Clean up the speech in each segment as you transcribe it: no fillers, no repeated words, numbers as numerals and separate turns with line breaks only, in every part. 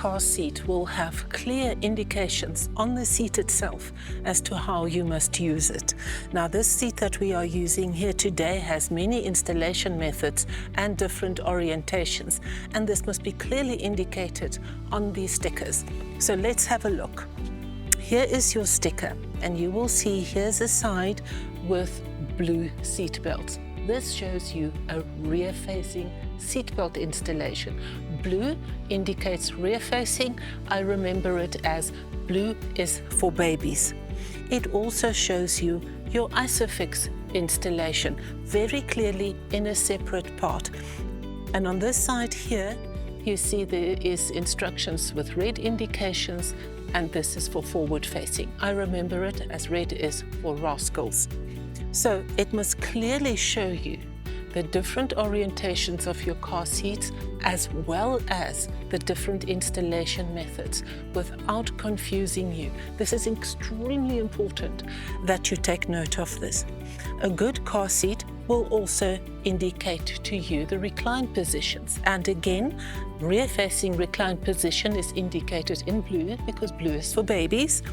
car seat will have clear indications on the seat itself as to how you must use it. Now, this seat that we are using here today has many installation methods and different orientations, and this must be clearly indicated on these stickers. So let's have a look. Here is your sticker, and you will see here's a side with blue seat belts. This shows you a rear-facing seatbelt installation. Blue indicates rear-facing. I remember it as blue is for babies. It also shows you your ISOFIX installation very clearly in a separate part. And on this side here, you see there is instructions with red indications, and this is for forward-facing. I remember it as red is for rascals. So it must clearly show you the different orientations of your car seats as well as the different installation methods without confusing you. This is extremely important that you take note of this. A good car seat will also indicate to you the recline positions. And again, rear-facing recline position is indicated in blue because blue is for babies.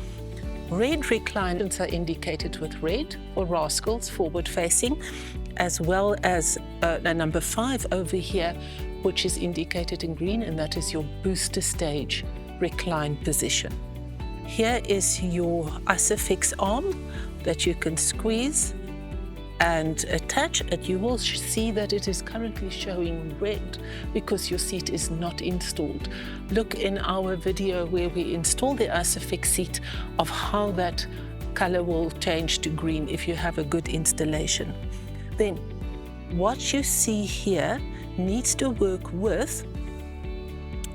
Red reclines are indicated with red for rascals, forward-facing, as well as number 5 over here, which is indicated in green, and that is your booster stage recline position. Here is your ISOFIX arm that you can squeeze and attach, and you will see that it is currently showing red because your seat is not installed. Look in our video where we install the ISOFIX seat of how that color will change to green if you have a good installation. Then what you see here needs to work with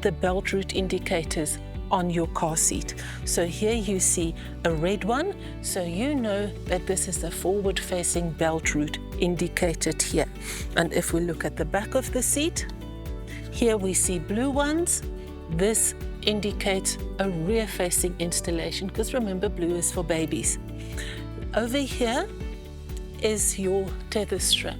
the belt route indicators on your car seat. So here you see a red one, so you know that this is the forward-facing belt route indicated here. And if we look at the back of the seat, here we see blue ones. This indicates a rear-facing installation, because remember, blue is for babies. Over here is your tether strap,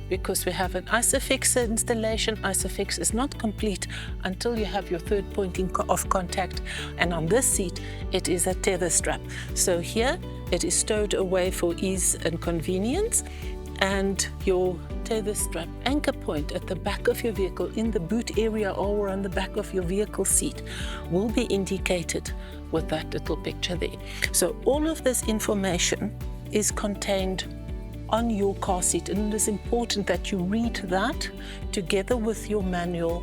because we have an ISOFIX installation. ISOFIX is not complete until you have your third point of contact, and on this seat it is a tether strap. So here it is stowed away for ease and convenience, and your tether strap anchor point at the back of your vehicle in the boot area or on the back of your vehicle seat will be indicated with that little picture there. So all of this information is contained on your car seat, and it is important that you read that together with your manual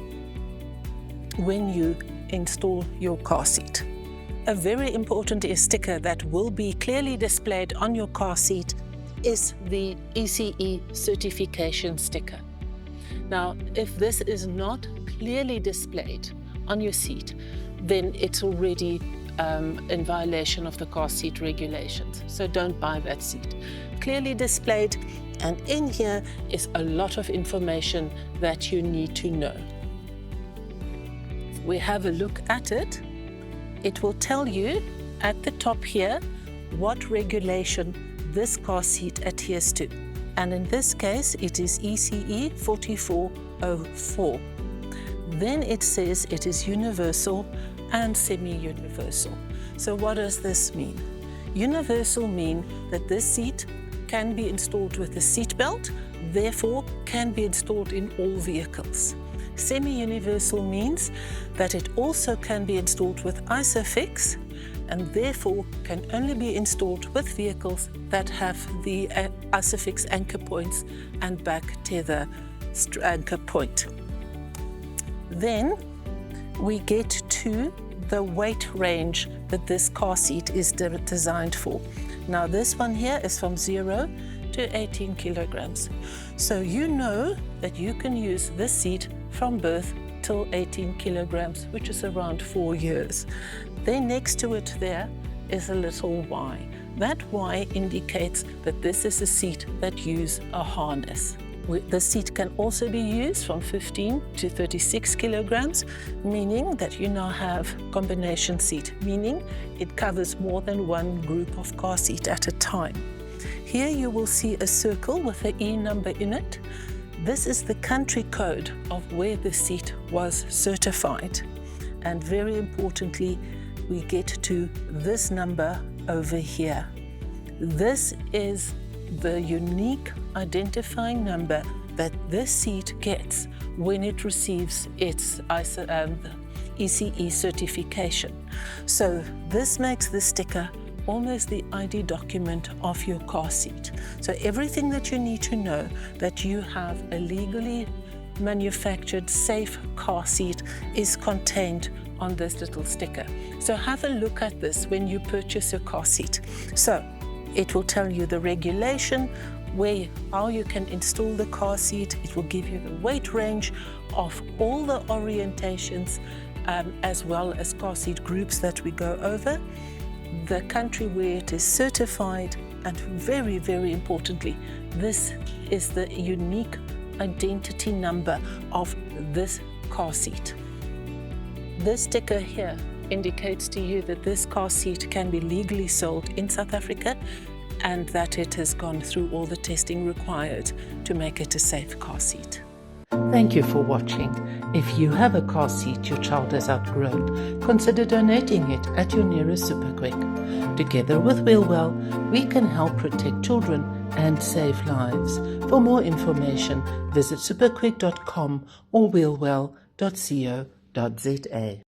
when you install your car seat. A very important sticker that will be clearly displayed on your car seat is the ECE certification sticker. Now, if this is not clearly displayed on your seat, then it's already in violation of the car seat regulations. So don't buy that seat. Clearly displayed, and in here is a lot of information that you need to know. If we have a look at it, it will tell you at the top here what regulation this car seat adheres to. And in this case, it is ECE 4404. Then it says it is universal and semi-universal. So what does this mean? Universal means that this seat can be installed with a seat belt, therefore can be installed in all vehicles. Semi-universal means that it also can be installed with ISOFIX, and therefore can only be installed with vehicles that have the ISOFIX anchor points and back tether anchor point. Then we get to the weight range that this car seat is designed for. Now this one here is from 0 to 18 kilograms. So you know that you can use this seat from birth till 18 kilograms, which is around 4 years. Then next to it there is a little Y. That Y indicates that this is a seat that uses a harness. The seat can also be used from 15 to 36 kilograms, meaning that you now have combination seat, meaning it covers more than one group of car seat at a time. Here you will see a circle with an E number in it. This is the country code of where the seat was certified. and very importantly, we get to this number over here. This is the unique identifying number that this seat gets when it receives its ECE certification. So this makes the sticker almost the ID document of your car seat. So everything that you need to know that you have a legally manufactured safe car seat is contained on this little sticker. So have a look at this when you purchase your car seat. So it will tell you the regulation, how you can install the car seat. It will give you the weight range of all the orientations, as well as car seat groups that we go over, the country where it is certified, and very, very importantly, this is the unique identity number of this car seat. This sticker here indicates to you that this car seat can be legally sold in South Africa and that it has gone through all the testing required to make it a safe car seat. Thank you for watching. If you have a car seat your child has outgrown, consider donating it at your nearest Super Quick. Together with Wheelwell, we can help protect children and save lives. For more information, visit superquick.com or wheelwell.co.za.